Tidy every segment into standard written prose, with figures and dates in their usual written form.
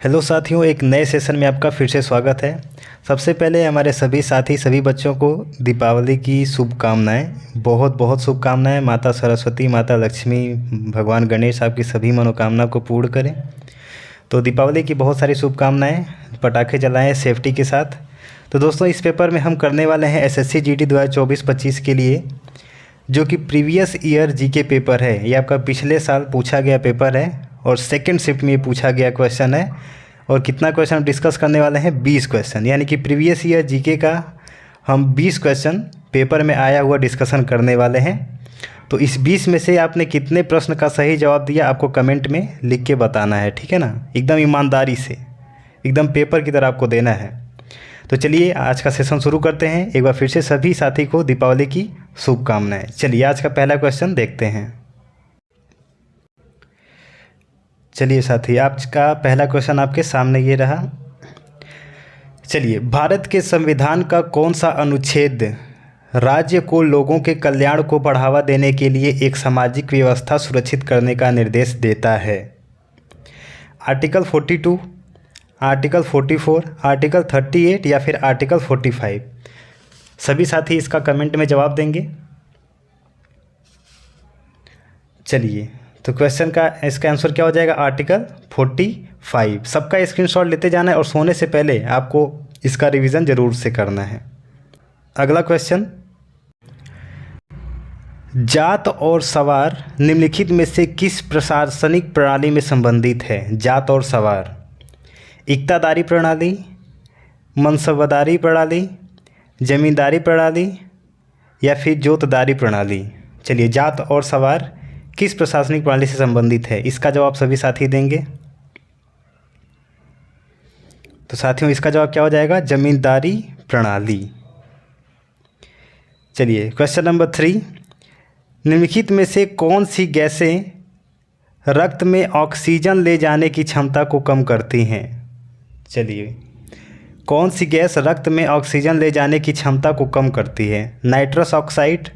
Hello साथियों, एक नए सेशन में आपका फिर से स्वागत है। सबसे पहले हमारे सभी साथी सभी बच्चों को दीपावली की शुभकामनाएं। बहुत बहुत शुभकामनाएं। माता सरस्वती, माता लक्ष्मी, भगवान गणेश आपकी सभी मनोकामना को पूर्ण करें। तो दीपावली की बहुत सारी शुभकामनाएं। पटाखे जलाएं सेफ्टी के साथ। तो दोस्तों, इस पेपर में हम करने वाले हैं एसएससी जीडी 2024-25 के लिए, जो कि प्रीवियस ईयर जीके पेपर है। ये आपका पिछले साल पूछा गया पेपर है और सेकंड शिफ्ट में ये पूछा गया क्वेश्चन है। और कितना क्वेश्चन हम डिस्कस करने वाले हैं? 20 क्वेश्चन, यानी कि प्रीवियस ईयर जीके का हम 20 क्वेश्चन पेपर में आया हुआ डिस्कशन करने वाले हैं। तो इस 20 में से आपने कितने प्रश्न का सही जवाब दिया, आपको कमेंट में लिख के बताना है, ठीक है ना? एकदम ईमानदारी से, एकदम पेपर की तरह आपको देना है। तो चलिए आज का सेशन शुरू करते हैं। एक बार फिर से सभी साथी को दीपावली की शुभकामनाएं। चलिए आज का पहला क्वेश्चन देखते हैं। चलिए साथी, आपका पहला क्वेश्चन आपके सामने ये रहा। चलिए, भारत के संविधान का कौन सा अनुच्छेद राज्य को लोगों के कल्याण को बढ़ावा देने के लिए एक सामाजिक व्यवस्था सुरक्षित करने का निर्देश देता है? आर्टिकल 42, आर्टिकल 44, आर्टिकल 38 या फिर आर्टिकल 45? सभी साथी इसका कमेंट में जवाब देंगे। चलिए, तो क्वेश्चन का इसका आंसर क्या हो जाएगा? आर्टिकल 45। सबका स्क्रीनशॉट लेते जाना है और सोने से पहले आपको इसका रिवीजन जरूर से करना है। अगला क्वेश्चन, जात और सवार निम्नलिखित में से किस प्रशासनिक प्रणाली में संबंधित है? जात और सवार, इक्तादारी प्रणाली, मनसबदारी प्रणाली, जमींदारी प्रणाली या फिर जोतदारी प्रणाली? चलिए, जात और सवार किस प्रशासनिक प्रणाली से संबंधित है? इसका जवाब सभी साथी देंगे। तो साथियों, इसका जवाब क्या हो जाएगा? जमींदारी प्रणाली। चलिए, क्वेश्चन नंबर 3, निम्नलिखित में से कौन सी गैसें रक्त में ऑक्सीजन ले जाने की क्षमता को कम करती हैं? चलिए, कौन सी गैस रक्त में ऑक्सीजन ले जाने की क्षमता को कम करती है? Nitrous oxide,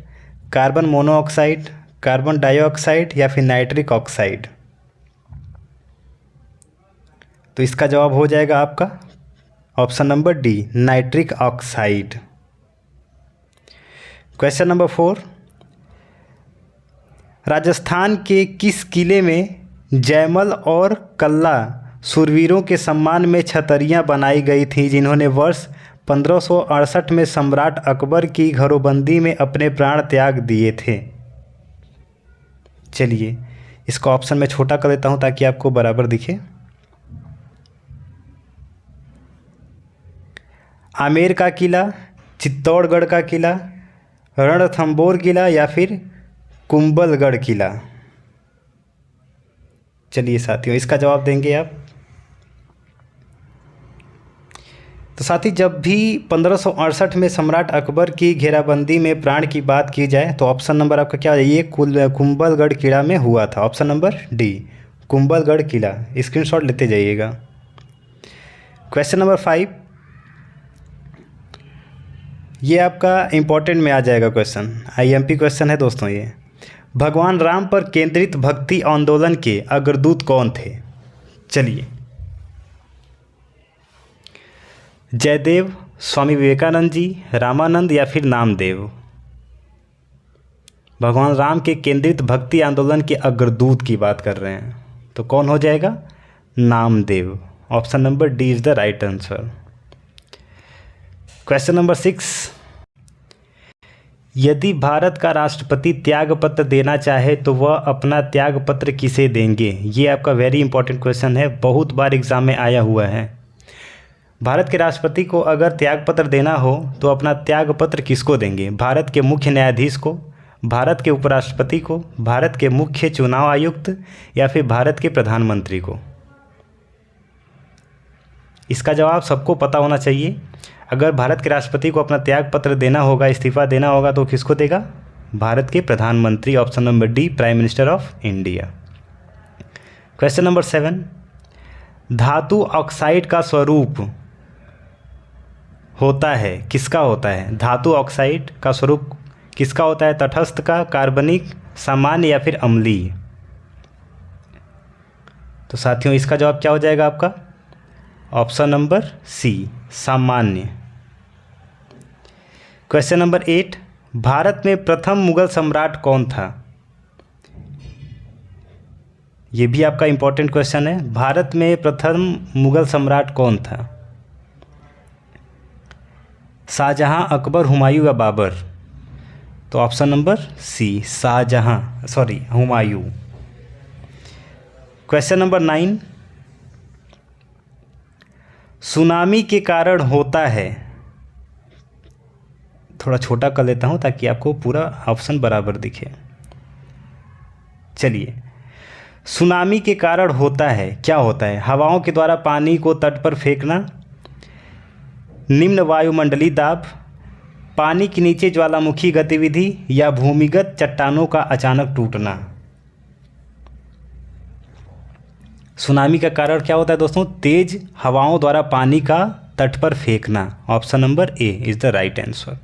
carbon monoxide, carbon dioxide या फिर नाइट्रिक ऑक्साइड? तो इसका जवाब हो जाएगा आपका option number D, nitric oxide. Question number 4, Rajasthan के किस किले में जयमल और कल्ला शूरवीरों के सम्मान में छतरियां बनाई गई थीं, जिन्होंने वर्ष 1568 में सम्राट अकबर की घरोबंदी में अपने प्राण त्याग दिए थे? चलिए, इसको ऑप्शन में छोटा कर देता हूं ताकि आपको बराबर दिखे। आमेर का किला, चित्तौड़गढ़ का किला, रणथंबोर किला या फिर कुंभलगढ़ किला? चलिए साथियों, इसका जवाब देंगे आप। तो साथी, जब भी 1568 में सम्राट अकबर की घेराबंदी में प्राण की बात की जाए तो ऑप्शन नंबर आपका क्या है? ये कुंभलगढ़ किला में हुआ था। ऑप्शन नंबर डी, कुंभलगढ़ किला। स्क्रीनशॉट लेते जाइएगा। क्वेश्चन नंबर 5, ये आपका इम्पोर्टेंट में आ जाएगा क्वेश्चन, आईएमपी क्वेश्चन है दोस्तों ये। भगवान राम पर केंद्रित भक्ति आंदोलन के अग्रदूत कौन थे? चलिए, जयदेव, स्वामी विवेकानंद जी, रामानंद या फिर नामदेव? भगवान राम के केंद्रित भक्ति आंदोलन के अग्रदूत की बात कर रहे हैं, तो कौन हो जाएगा? Namdev. Option number D is the right answer. Question number 6, यदि भारत का राष्ट्रपति त्यागपत्र देना चाहे तो वह अपना त्यागपत्र किसे देंगे? ये आपका वेरी इंपॉर्टेंट क्वेश्चन है, बहुत बार एग्जाम में आया हुआ है। भारत के राष्ट्रपति को अगर त्यागपत्र देना हो तो अपना त्यागपत्र किसको देंगे? भारत के मुख्य न्यायाधीश को, भारत के उपराष्ट्रपति को, भारत के मुख्य चुनाव आयुक्त या फिर भारत के प्रधानमंत्री को? इसका जवाब सबको पता होना चाहिए। अगर भारत के राष्ट्रपति को अपना त्यागपत्र देना होगा, इस्तीफा देना होगा, तो किसको देगा? भारत के प्रधानमंत्री। Option number D, prime minister of India. Question number 7, धातु ऑक्साइड का स्वरूप होता है, किसका होता है? धातु ऑक्साइड का स्वरूप किसका होता है? तटस्थ का, कार्बनिक, सामान्य या फिर अम्लीय? तो साथियों, इसका जवाब क्या हो जाएगा आपका? ऑप्शन नंबर सी सामान्य। क्वेश्चन नंबर 8, भारत में प्रथम मुगल सम्राट कौन था? ये भी आपका इंपॉर्टेंट क्वेश्चन है। भारत में प्रथम मुगल सम्राट कौन था? शाहजहां, अकबर, हुमायूं या बाबर? तो option number C Humayun. Question number 9, tsunami के कारण होता है, थोड़ा छोटा कर लेता हूं ताकि आपको पूरा ऑप्शन बराबर दिखे। चलिए, सुनामी के कारण होता है, क्या होता है? हवाओं के द्वारा पानी को तट पर फेंकना, निम्न वायुमंडलीय दाब, पानी के नीचे ज्वालामुखी गतिविधि या भूमिगत चट्टानों का अचानक टूटना। सुनामी का कारण क्या होता है दोस्तों? तेज हवाओं द्वारा पानी का तट पर फेंकना। Option number A is the right answer.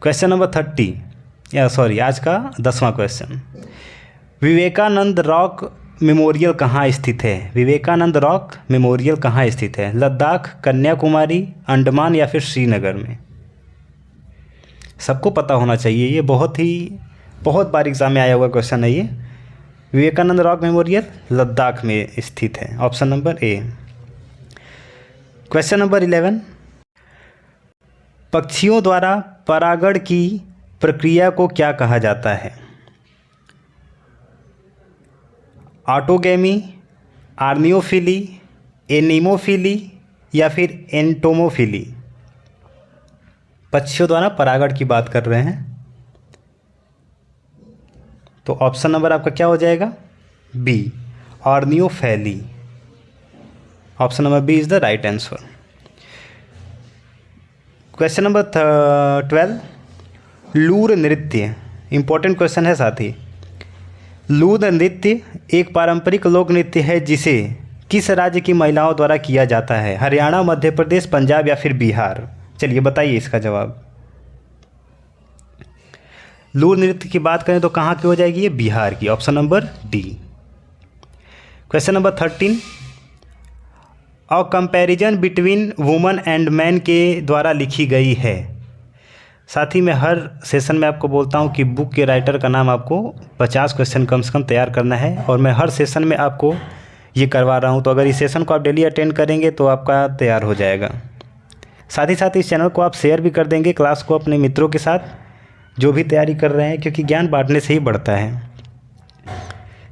Question number 30 आज का 10वां क्वेश्चन, विवेकानंद रॉक मेमोरियल कहाँ स्थित है? विवेकानंद रॉक मेमोरियल कहाँ स्थित है? लद्दाख, कन्याकुमारी, अंडमान या फिर श्रीनगर में? सबको पता होना चाहिए, ये बहुत बार एग्जाम में आया हुआ क्वेश्चन है ये। विवेकानंद रॉक मेमोरियल लद्दाख में स्थित है। Option number A. Question number 11, पक्षियों द्वारा परागण की प्रक्रिया को क्या कहा जाता है? ऑटोगैमी, आर्नियोफिली, एनीमोफिली या फिर एंटोमोफिली? पक्षियों द्वारा परागण की बात कर रहे हैं, तो ऑप्शन नंबर आपका क्या हो जाएगा? B, ornithophily. Option number B is the right answer. Question number 12, लूर नृत्य, इंपॉर्टेंट क्वेश्चन है साथी। लूर नृत्य एक पारंपरिक लोक नृत्य है जिसे किस राज्य की महिलाओं द्वारा किया जाता है? हरियाणा, मध्य प्रदेश, पंजाब या फिर बिहार? चलिए बताइए इसका जवाब। लूर नृत्य की बात करें तो कहाँ की हो जाएगी? ये बिहार की। Option number D. Question number 13, a comparison between woman and man के द्वारा लिखी गई है। साथ ही मैं हर सेशन में आपको बोलता हूं कि बुक के राइटर का नाम आपको 50 क्वेश्चन कम से कम तैयार करना है, और मैं हर सेशन में आपको ये करवा रहा हूं। तो अगर इस सेशन को आप डेली अटेंड करेंगे तो आपका तैयार हो जाएगा। साथ ही इस चैनल को आप शेयर भी कर देंगे क्लास को अपने मित्रों के साथ जो भी तैयारी कर रहे हैं, क्योंकि ज्ञान बांटने से ही बढ़ता है।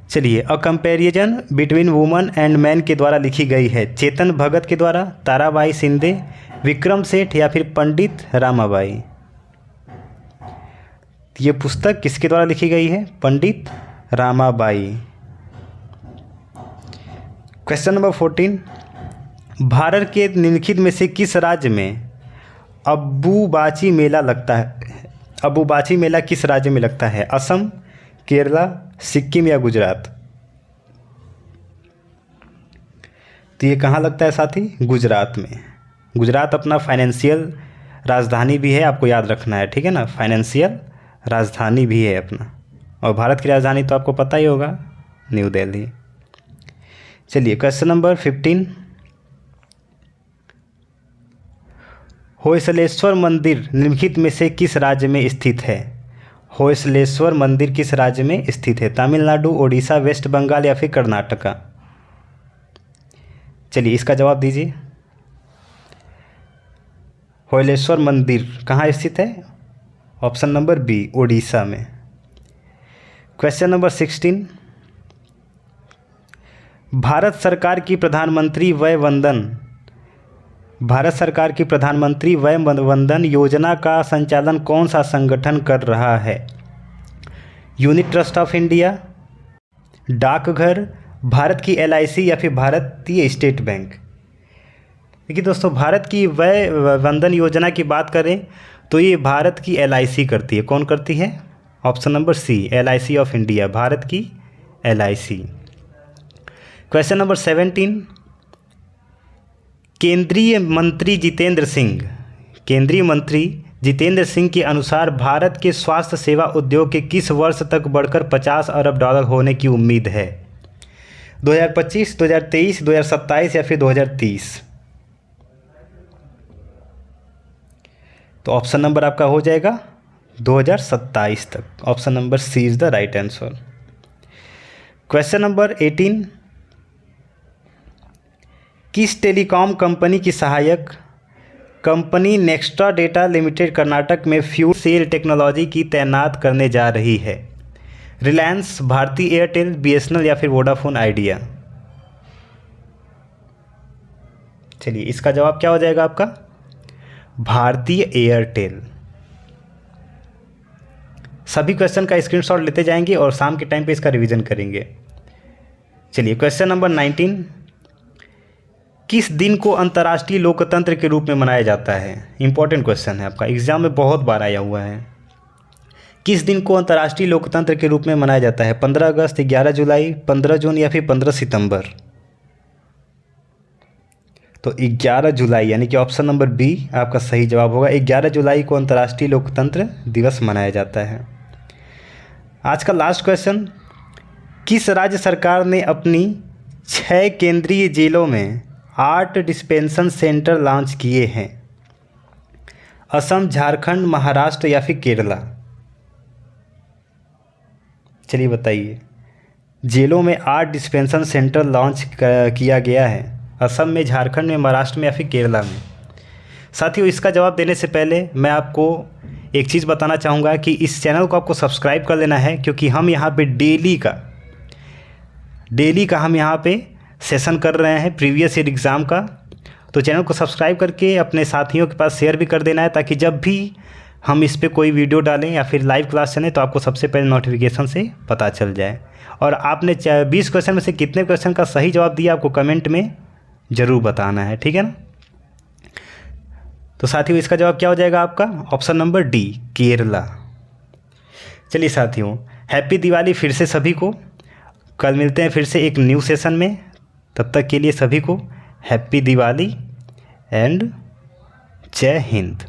चलिए, a comparison between woman and man के द्वारा लिखी गई है। चेतन भगत के द्वारा, ताराबाई शिंदे, विक्रम सेठ या फिर पंडित रामाबाई? ये पुस्तक किसके द्वारा लिखी गई है? पंडित रामाबाई। क्वेश्चन नंबर 14, भारत के निम्नलिखित में से किस राज्य में अम्बुबाची मेला लगता है? अम्बुबाची मेला किस राज्य में लगता है? असम, केरला, सिक्किम या गुजरात? तो ये कहाँ लगता है साथी? गुजरात में। गुजरात अपना फाइनेंशियल राजधानी भी है, आपको याद रखना है, ठीक है ना? फाइनेंशियल राजधानी भी है अपना। और भारत की राजधानी तो आपको पता ही होगा, न्यू दिल्ली। चलिए, क्वेश्चन नंबर 15, होयसलेश्वर मंदिर निम्नलिखित में से किस राज्य में स्थित है? होयसलेश्वर मंदिर किस राज्य में स्थित है? तमिलनाडु, ओडिशा, वेस्ट बंगाल या फिर कर्नाटका? चलिए इसका जवाब दीजिए। होयसलेश्वर मंदिर कहाँ स्थित है? ऑप्शन नंबर बी, ओडिशा में। क्वेश्चन नंबर 16, भारत सरकार की प्रधानमंत्री वय वंदन योजना का संचालन कौन सा संगठन कर रहा है? यूनिट ट्रस्ट ऑफ इंडिया, डाकघर, भारत की LIC या फिर भारतीय स्टेट बैंक? देखिए दोस्तों, भारत की वय वंदन योजना की बात करें तो ये भारत की LIC करती है। कौन करती है? Option number C, LIC of India, Bharat की LIC। क्वेश्चन नंबर 17, केंद्रीय मंत्री जितेंद्र सिंह के अनुसार भारत के स्वास्थ्य सेवा उद्योग के किस वर्ष तक बढ़कर $50 अरब होने की उम्मीद है? 2025, 2023, 2027 या फिर 2030? तो ऑप्शन नंबर आपका हो जाएगा 2027 तक। Option number C is the right answer. Question number 18, किस टेलीकॉम कंपनी की सहायक company Nextra data limited Karnataka में फ्यूल सेल टेक्नोलॉजी की तैनात करने जा रही है? रिलायंस, भारती एयरटेल, बीएसएनएल या फिर वोडाफोन आइडिया? चलिए, इसका जवाब क्या हो जाएगा आपका? भारतीय एयरटेल। सभी क्वेश्चन का स्क्रीनशॉट लेते जाएंगे और शाम के टाइम पे इसका रिवीजन करेंगे। चलिए, क्वेश्चन नंबर 19, किस दिन को अंतर्राष्ट्रीय लोकतंत्र के रूप में मनाया जाता है? इंपॉर्टेंट क्वेश्चन है आपका, एग्जाम में बहुत बार आया हुआ है। किस दिन को अंतर्राष्ट्रीय लोकतंत्र के रूप में मनाया जाता है? 15 अगस्त, 11 जुलाई, 15 जून या फिर 15 सितंबर? तो 11 जुलाई, यानी कि ऑप्शन नंबर बी आपका सही जवाब होगा। 11 जुलाई को अंतर्राष्ट्रीय लोकतंत्र दिवस मनाया जाता है। आज का लास्ट क्वेश्चन, किस राज्य सरकार ने अपनी 6 केंद्रीय जेलों में 8 डिस्पेंशन सेंटर लॉन्च किए हैं? असम, झारखंड, महाराष्ट्र या फिर केरला? चलिए बताइए। जेलों में 8 डिस्पेंशन सेंटर लॉन्च किया गया है, असम में, झारखंड में, महाराष्ट्र में या फिर केरला में? साथियों, इसका जवाब देने से पहले मैं आपको एक चीज़ बताना चाहूँगा कि इस चैनल को आपको सब्सक्राइब कर लेना है, क्योंकि हम यहाँ पे डेली का हम यहाँ पे सेशन कर रहे हैं प्रीवियस ईयर एग्ज़ाम का। तो चैनल को सब्सक्राइब करके अपने साथियों के पास शेयर भी कर देना है, ताकि जब भी हम इस पे कोई वीडियो डालें या फिर लाइव क्लास चलें तो आपको सबसे पहले नोटिफिकेशन से पता चल जाए। और आपने 20 क्वेश्चन में से कितने क्वेश्चन का सही जवाब दिया आपको कमेंट में ज़रूर बताना है, ठीक है ना? तो साथियों, इसका जवाब क्या हो जाएगा आपका? Option number D, Kerala. चलिए साथियों, हैप्पी दिवाली फिर से सभी को। कल मिलते हैं फिर से एक न्यू सेशन में। तब तक के लिए सभी को हैप्पी दिवाली एंड जय हिंद।